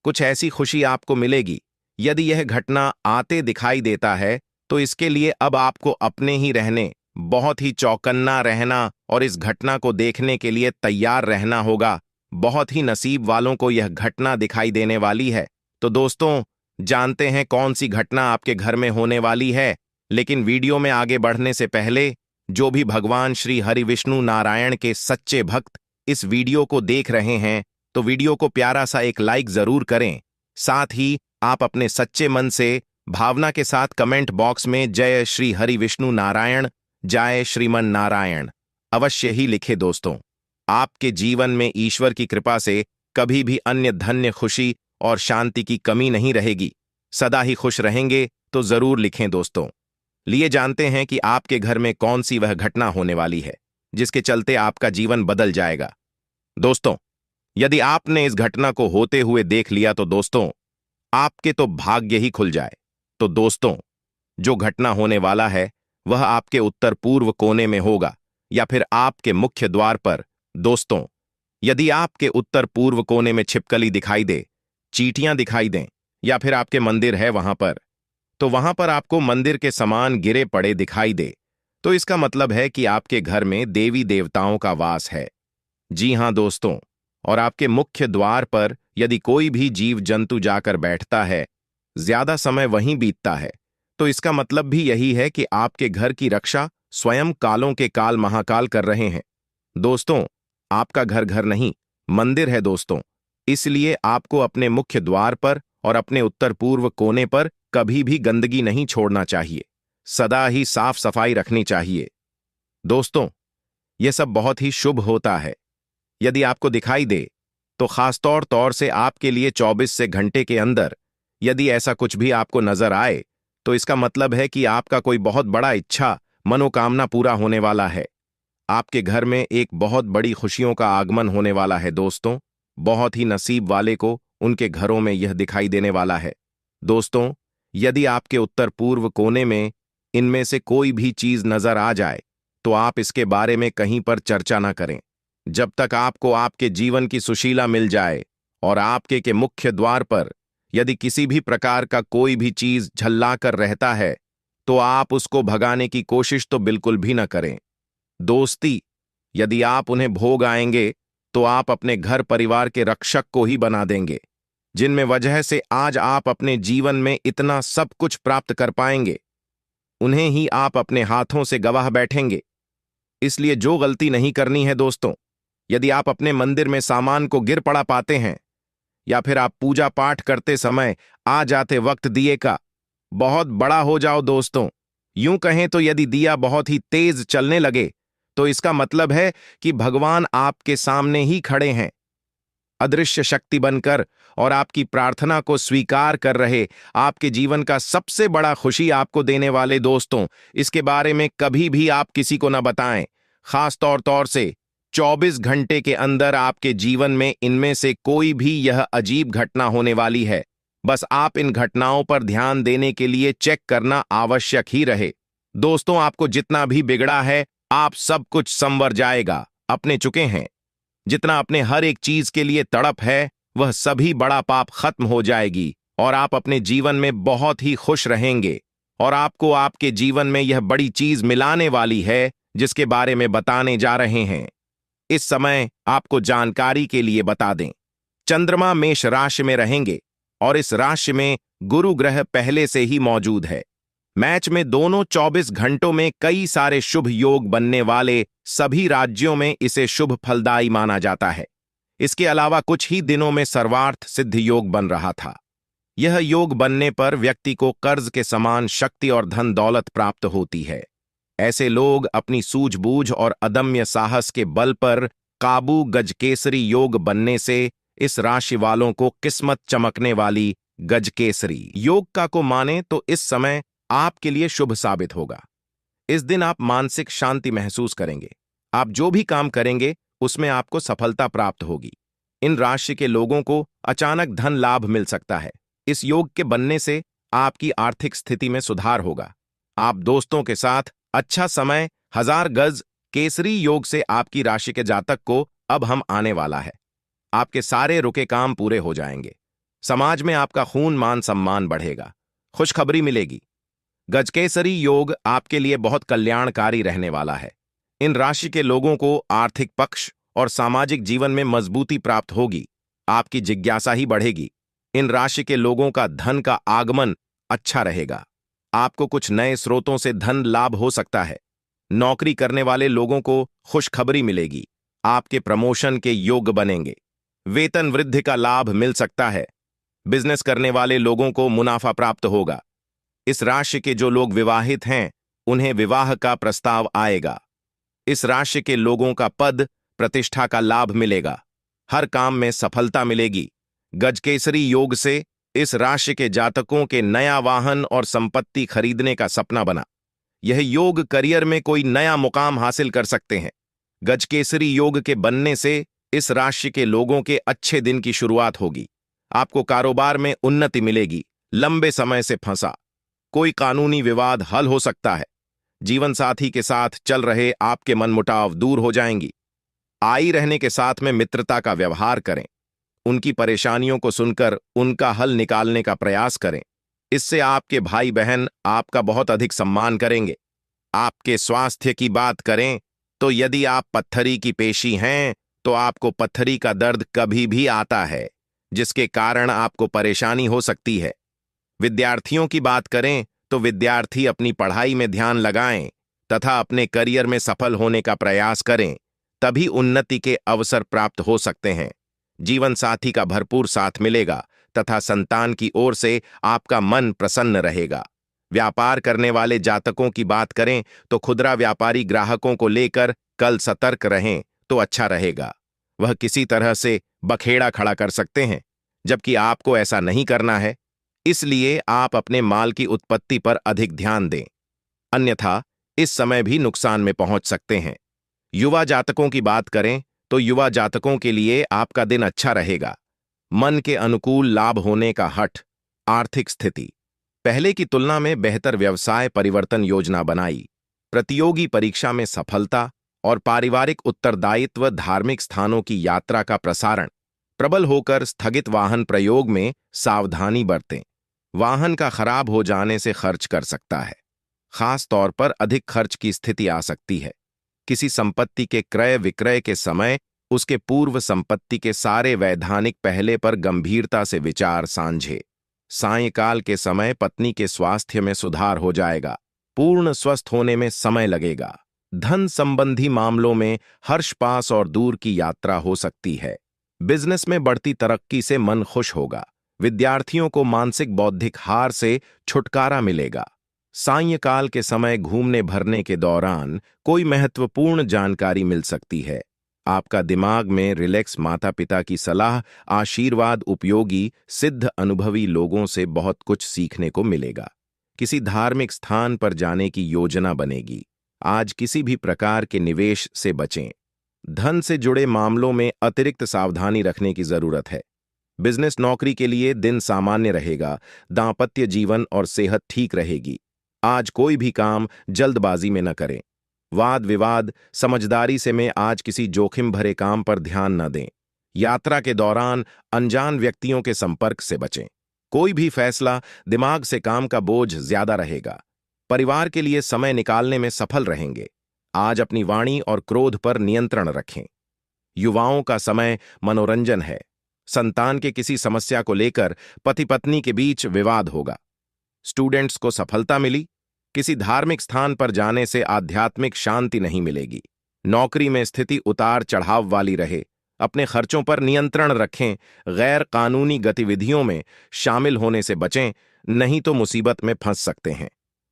कुछ ऐसी खुशी आपको मिलेगी। यदि यह घटना आते दिखाई देता है, तो इसके लिए अब आपको अपने ही रहने, बहुत ही चौकन्ना रहना और इस घटना को देखने के लिए तैयार रहना होगा। बहुत ही नसीब वालों को यह घटना दिखाई देने वाली है। तो दोस्तों, जानते हैं कौन सी घटना आपके घर में होने वाली है। लेकिन वीडियो में आगे बढ़ने से पहले, जो भी भगवान श्री हरि विष्णु नारायण के सच्चे भक्त इस वीडियो को देख रहे हैं, तो वीडियो को प्यारा सा एक लाइक जरूर करें। साथ ही आप अपने सच्चे मन से भावना के साथ कमेंट बॉक्स में जय श्री हरि विष्णु नारायण, जय श्रीमन नारायण अवश्य ही लिखे। दोस्तों, आपके जीवन में ईश्वर की कृपा से कभी भी अन्य धन्य, खुशी और शांति की कमी नहीं रहेगी। सदा ही खुश रहेंगे। तो जरूर लिखें दोस्तों। लिए जानते हैं कि आपके घर में कौन सी वह घटना होने वाली है जिसके चलते आपका जीवन बदल जाएगा। दोस्तों, यदि आपने इस घटना को होते हुए देख लिया तो दोस्तों, आपके तो भाग्य ही खुल जाए। तो दोस्तों, जो घटना होने वाला है वह आपके उत्तर पूर्व कोने में होगा, या फिर आपके मुख्य द्वार पर। दोस्तों, यदि आपके उत्तर पूर्व कोने में छिपकली दिखाई दे, चींटियां दिखाई दें, या फिर आपके मंदिर है वहां पर, तो वहां पर आपको मंदिर के समान गिरे पड़े दिखाई दे, तो इसका मतलब है कि आपके घर में देवी देवताओं का वास है। जी हां दोस्तों, और आपके मुख्य द्वार पर यदि कोई भी जीव जंतु जाकर बैठता है, ज्यादा समय वहीं बीतता है, तो इसका मतलब भी यही है कि आपके घर की रक्षा स्वयं कालों के काल महाकाल कर रहे हैं। दोस्तों, आपका घर घर नहीं, मंदिर है दोस्तों। इसलिए आपको अपने मुख्य द्वार पर और अपने उत्तर पूर्व कोने पर कभी भी गंदगी नहीं छोड़ना चाहिए। सदा ही साफ सफाई रखनी चाहिए। दोस्तों, यह सब बहुत ही शुभ होता है। यदि आपको दिखाई दे, तो खासतौर तौर से आपके लिए 24 से घंटे के अंदर यदि ऐसा कुछ भी आपको नजर आए, तो इसका मतलब है कि आपका कोई बहुत बड़ा इच्छा, मनोकामना पूरा होने वाला है। आपके घर में एक बहुत बड़ी खुशियों का आगमन होने वाला है दोस्तों। बहुत ही नसीब वाले को उनके घरों में यह दिखाई देने वाला है। दोस्तों, यदि आपके उत्तर पूर्व कोने में इनमें से कोई भी चीज नजर आ जाए तो आप इसके बारे में कहीं पर चर्चा ना करें जब तक आपको आपके जीवन की सुशीला मिल जाए। और आपके के मुख्य द्वार पर यदि किसी भी प्रकार का कोई भी चीज झल्ला कर रहता है तो आप उसको भगाने की कोशिश तो बिल्कुल भी न करें। दोस्ती, यदि आप उन्हें भोग आएंगे तो आप अपने घर परिवार के रक्षक को ही बना देंगे, जिनमें वजह से आज आप अपने जीवन में इतना सब कुछ प्राप्त कर पाएंगे। उन्हें ही आप अपने हाथों से गवाह बैठेंगे। इसलिए जो गलती नहीं करनी है दोस्तों, यदि आप अपने मंदिर में सामान को गिर पड़ा पाते हैं या फिर आप पूजा पाठ करते समय आ जाते वक्त दिए का बहुत बड़ा हो जाओ दोस्तों। यूं कहें तो यदि दिया बहुत ही तेज चलने लगे तो इसका मतलब है कि भगवान आपके सामने ही खड़े हैं, अदृश्य शक्ति बनकर, और आपकी प्रार्थना को स्वीकार कर रहे। आपके जीवन का सबसे बड़ा खुशी आपको देने वाले दोस्तों, इसके बारे में कभी भी आप किसी को न बताएं। खास तौर से 24 घंटे के अंदर आपके जीवन में इनमें से कोई भी यह अजीब घटना होने वाली है। बस आप इन घटनाओं पर ध्यान देने के लिए चेक करना आवश्यक ही रहे। दोस्तों, आपको जितना भी बिगड़ा है आप सब कुछ संवर जाएगा, अपने चुके हैं। जितना अपने हर एक चीज के लिए तड़प है वह सभी बड़ा पाप खत्म हो जाएगी और आप अपने जीवन में बहुत ही खुश रहेंगे। और आपको आपके जीवन में यह बड़ी चीज मिलाने वाली है जिसके बारे में बताने जा रहे हैं। इस समय आपको जानकारी के लिए बता दें, चंद्रमा मेष राशि में रहेंगे और इस राशि में गुरु ग्रह पहले से ही मौजूद है। मैच में दोनों 24 घंटों में कई सारे शुभ योग बनने वाले सभी राज्यों में इसे शुभ फलदायी माना जाता है। इसके अलावा कुछ ही दिनों में सर्वार्थ सिद्ध योग बन रहा था। यह योग बनने पर व्यक्ति को कर्ज के समान शक्ति और धन दौलत प्राप्त होती है। ऐसे लोग अपनी सूझबूझ और अदम्य साहस के बल पर काबू गजकेसरी योग बनने से इस राशि वालों को किस्मत चमकने वाली गजकेसरी योग का को माने तो इस समय आपके लिए शुभ साबित होगा। इस दिन आप मानसिक शांति महसूस करेंगे। आप जो भी काम करेंगे उसमें आपको सफलता प्राप्त होगी। इन राशि के लोगों को अचानक धन लाभ मिल सकता है। इस योग के बनने से आपकी आर्थिक स्थिति में सुधार होगा। आप दोस्तों के साथ अच्छा समय 1000 गज केसरी योग से आपकी राशि के जातक को अब हम आने वाला है। आपके सारे रुके काम पूरे हो जाएंगे। समाज में आपका खून मान सम्मान बढ़ेगा। खुशखबरी मिलेगी। गजकेसरी योग आपके लिए बहुत कल्याणकारी रहने वाला है। इन राशि के लोगों को आर्थिक पक्ष और सामाजिक जीवन में मजबूती प्राप्त होगी। आपकी जिज्ञासा ही बढ़ेगी। इन राशि के लोगों का धन का आगमन अच्छा रहेगा। आपको कुछ नए स्रोतों से धन लाभ हो सकता है। नौकरी करने वाले लोगों को खुशखबरी मिलेगी। आपके प्रमोशन के योग बनेंगे। वेतन वृद्धि का लाभ मिल सकता है। बिजनेस करने वाले लोगों को मुनाफा प्राप्त होगा। इस राशि के जो लोग विवाहित हैं उन्हें विवाह का प्रस्ताव आएगा। इस राशि के लोगों का पद प्रतिष्ठा का लाभ मिलेगा। हर काम में सफलता मिलेगी। गजकेसरी योग से इस राशि के जातकों के नया वाहन और संपत्ति खरीदने का सपना बना। यह योग करियर में कोई नया मुकाम हासिल कर सकते हैं। गजकेसरी योग के बनने से इस राशि के लोगों के अच्छे दिन की शुरुआत होगी। आपको कारोबार में उन्नति मिलेगी। लंबे समय से फंसा कोई कानूनी विवाद हल हो सकता है। जीवन साथी के साथ चल रहे आपके मनमुटाव दूर हो जाएंगी। आई रहने के साथ में मित्रता का व्यवहार करें। उनकी परेशानियों को सुनकर उनका हल निकालने का प्रयास करें। इससे आपके भाई बहन आपका बहुत अधिक सम्मान करेंगे। आपके स्वास्थ्य की बात करें तो यदि आप पत्थरी की पेशी हैं तो आपको पत्थरी का दर्द कभी भी आता है, जिसके कारण आपको परेशानी हो सकती है। विद्यार्थियों की बात करें तो विद्यार्थी अपनी पढ़ाई में ध्यान लगाएं तथा अपने करियर में सफल होने का प्रयास करें, तभी उन्नति के अवसर प्राप्त हो सकते हैं। जीवन साथी का भरपूर साथ मिलेगा तथा संतान की ओर से आपका मन प्रसन्न रहेगा। व्यापार करने वाले जातकों की बात करें तो खुदरा व्यापारी ग्राहकों को लेकर कल सतर्क रहें तो अच्छा रहेगा। वह किसी तरह से बखेड़ा खड़ा कर सकते हैं, जबकि आपको ऐसा नहीं करना है। इसलिए आप अपने माल की उत्पत्ति पर अधिक ध्यान दें, अन्यथा इस समय भी नुकसान में पहुंच सकते हैं। युवा जातकों की बात करें तो युवा जातकों के लिए आपका दिन अच्छा रहेगा। मन के अनुकूल लाभ होने का हठ। आर्थिक स्थिति पहले की तुलना में बेहतर व्यवसाय परिवर्तन योजना बनाई। प्रतियोगी परीक्षा में सफलता और पारिवारिक उत्तरदायित्व। धार्मिक स्थानों की यात्रा का प्रसारण। प्रबल होकर स्थगित वाहन प्रयोग में सावधानी बरतें। वाहन का खराब हो जाने से खर्च कर सकता है। खास तौर पर अधिक खर्च की स्थिति आ सकती है। किसी संपत्ति के क्रय विक्रय के समय उसके पूर्व संपत्ति के सारे वैधानिक पहले पर गंभीरता से विचार सांझे। सायंकाल के समय पत्नी के स्वास्थ्य में सुधार हो जाएगा। पूर्ण स्वस्थ होने में समय लगेगा। धन संबंधी मामलों में हर्ष पास और दूर की यात्रा हो सकती है। बिजनेस में बढ़ती तरक्की से मन खुश होगा। विद्यार्थियों को मानसिक बौद्धिक हार से छुटकारा मिलेगा। सायंकाल के समय घूमने भरने के दौरान कोई महत्वपूर्ण जानकारी मिल सकती है। आपका दिमाग में रिलैक्स। माता पिता की सलाह आशीर्वाद उपयोगी सिद्ध। अनुभवी लोगों से बहुत कुछ सीखने को मिलेगा। किसी धार्मिक स्थान पर जाने की योजना बनेगी। आज किसी भी प्रकार के निवेश से बचें। धन से जुड़े मामलों में अतिरिक्त सावधानी रखने की जरूरत है। बिजनेस नौकरी के लिए दिन सामान्य रहेगा। दांपत्य जीवन और सेहत ठीक रहेगी। आज कोई भी काम जल्दबाजी में न करें। वाद विवाद समझदारी से में आज किसी जोखिम भरे काम पर ध्यान न दें। यात्रा के दौरान अनजान व्यक्तियों के संपर्क से बचें। कोई भी फैसला दिमाग से काम का बोझ ज्यादा रहेगा। परिवार के लिए समय निकालने में सफल रहेंगे। आज अपनी वाणी और क्रोध पर नियंत्रण रखें। युवाओं का समय मनोरंजन है। संतान के किसी समस्या को लेकर पति पत्नी के बीच विवाद होगा। स्टूडेंट्स को सफलता मिली। किसी धार्मिक स्थान पर जाने से आध्यात्मिक शांति नहीं मिलेगी। नौकरी में स्थिति उतार चढ़ाव वाली रहे। अपने खर्चों पर नियंत्रण रखें। गैर कानूनी गतिविधियों में शामिल होने से बचें, नहीं तो मुसीबत में फंस सकते हैं।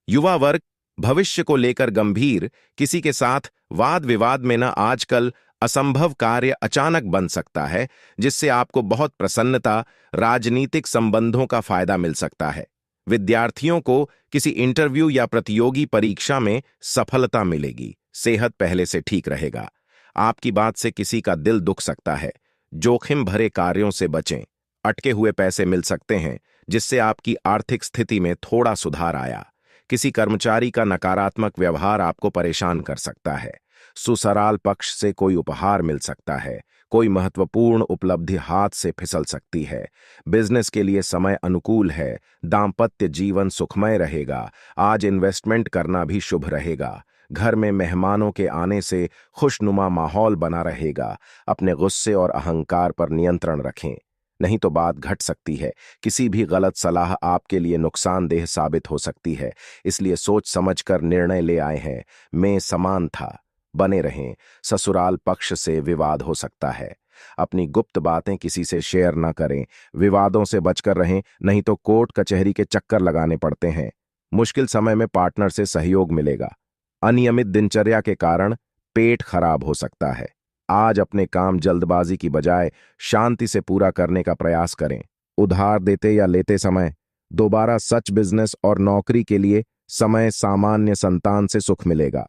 युवा वर्ग भविष्य को लेकर गंभीर। किसी के साथ वाद विवाद में न आजकल असंभव कार्य अचानक बन सकता है, जिससे आपको बहुत प्रसन्नता। राजनीतिक संबंधों का फायदा मिल सकता है। विद्यार्थियों को किसी इंटरव्यू या प्रतियोगी परीक्षा में सफलता मिलेगी। सेहत पहले से ठीक रहेगा। आपकी बात से किसी का दिल दुख सकता है। जोखिम भरे कार्यों से बचें। अटके हुए पैसे मिल सकते हैं, जिससे आपकी आर्थिक स्थिति में थोड़ा सुधार आया। किसी कर्मचारी का नकारात्मक व्यवहार आपको परेशान कर सकता है। ससुराल पक्ष से कोई उपहार मिल सकता है। कोई महत्वपूर्ण उपलब्धि हाथ से फिसल सकती है। बिजनेस के लिए समय अनुकूल है। दांपत्य जीवन सुखमय रहेगा। आज इन्वेस्टमेंट करना भी शुभ रहेगा। घर में मेहमानों के आने से खुशनुमा माहौल बना रहेगा। अपने गुस्से और अहंकार पर नियंत्रण रखें, नहीं तो बात घट सकती है। किसी भी गलत सलाह आपके लिए नुकसानदेह साबित हो सकती है, इसलिए सोच समझकर निर्णय ले आए हैं। मैं समान था, बने रहें। ससुराल पक्ष से विवाद हो सकता है। अपनी गुप्त बातें किसी से शेयर न करें। विवादों से बचकर रहें, नहीं तो कोर्ट कचहरी के चक्कर लगाने पड़ते हैं। मुश्किल समय में पार्टनर से सहयोग मिलेगा। अनियमित दिनचर्या के कारण पेट खराब हो सकता है। आज अपने काम जल्दबाजी की बजाय शांति से पूरा करने का प्रयास करें। उधार देते या लेते समय दोबारा सच। बिजनेस और नौकरी के लिए समय सामान्य। संतान से सुख मिलेगा।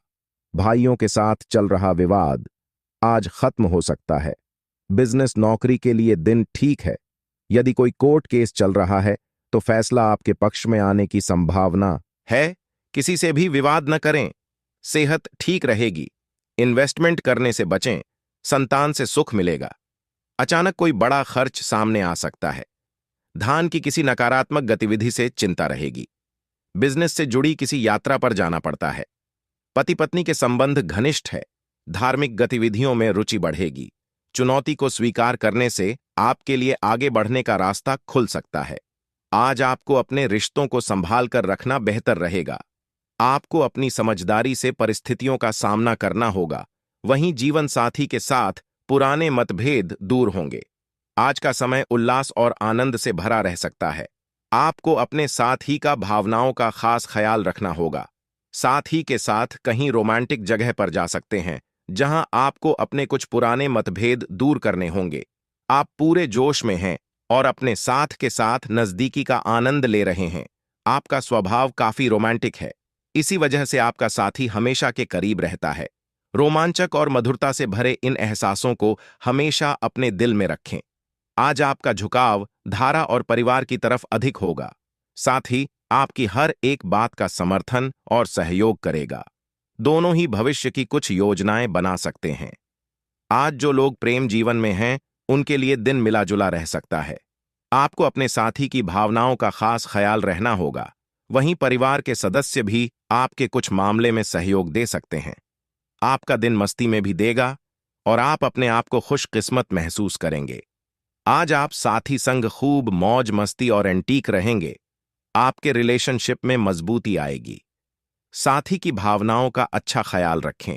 भाइयों के साथ चल रहा विवाद आज खत्म हो सकता है। बिजनेस नौकरी के लिए दिन ठीक है। यदि कोई कोर्ट केस चल रहा है तो फैसला आपके पक्ष में आने की संभावना है। किसी से भी विवाद न करें। सेहत ठीक रहेगी। इन्वेस्टमेंट करने से बचें। संतान से सुख मिलेगा। अचानक कोई बड़ा खर्च सामने आ सकता है। धान की किसी नकारात्मक गतिविधि से चिंता रहेगी। बिजनेस से जुड़ी किसी यात्रा पर जाना पड़ता है। पति पत्नी के संबंध घनिष्ठ है। धार्मिक गतिविधियों में रुचि बढ़ेगी। चुनौती को स्वीकार करने से आपके लिए आगे बढ़ने का रास्ता खुल सकता है। आज आपको अपने रिश्तों को संभाल कर रखना बेहतर रहेगा। आपको अपनी समझदारी से परिस्थितियों का सामना करना होगा। वहीं जीवन साथी के साथ पुराने मतभेद दूर होंगे। आज का समय उल्लास और आनंद से भरा रह सकता है। आपको अपने साथी का भावनाओं का खास ख्याल रखना होगा। साथी के साथ कहीं रोमांटिक जगह पर जा सकते हैं, जहां आपको अपने कुछ पुराने मतभेद दूर करने होंगे। आप पूरे जोश में हैं और अपने साथ के साथ नजदीकी का आनंद ले रहे हैं। आपका स्वभाव काफी रोमांटिक है। इसी वजह से आपका साथी हमेशा के करीब रहता है। रोमांचक और मधुरता से भरे इन एहसासों को हमेशा अपने दिल में रखें। आज आपका झुकाव धारा और परिवार की तरफ अधिक होगा, साथ ही आपकी हर एक बात का समर्थन और सहयोग करेगा। दोनों ही भविष्य की कुछ योजनाएं बना सकते हैं। आज जो लोग प्रेम जीवन में हैं, उनके लिए दिन मिला जुला रह सकता है। आपको अपने साथी की भावनाओं का खास ख्याल रहना होगा। वहीं परिवार के सदस्य भी आपके कुछ मामले में सहयोग दे सकते हैं। आपका दिन मस्ती में भी देगा और आप अपने आप को खुशकिस्मत महसूस करेंगे। आज आप साथी संग खूब मौज मस्ती और एंटीक रहेंगे। आपके रिलेशनशिप में मजबूती आएगी। साथी की भावनाओं का अच्छा ख्याल रखें।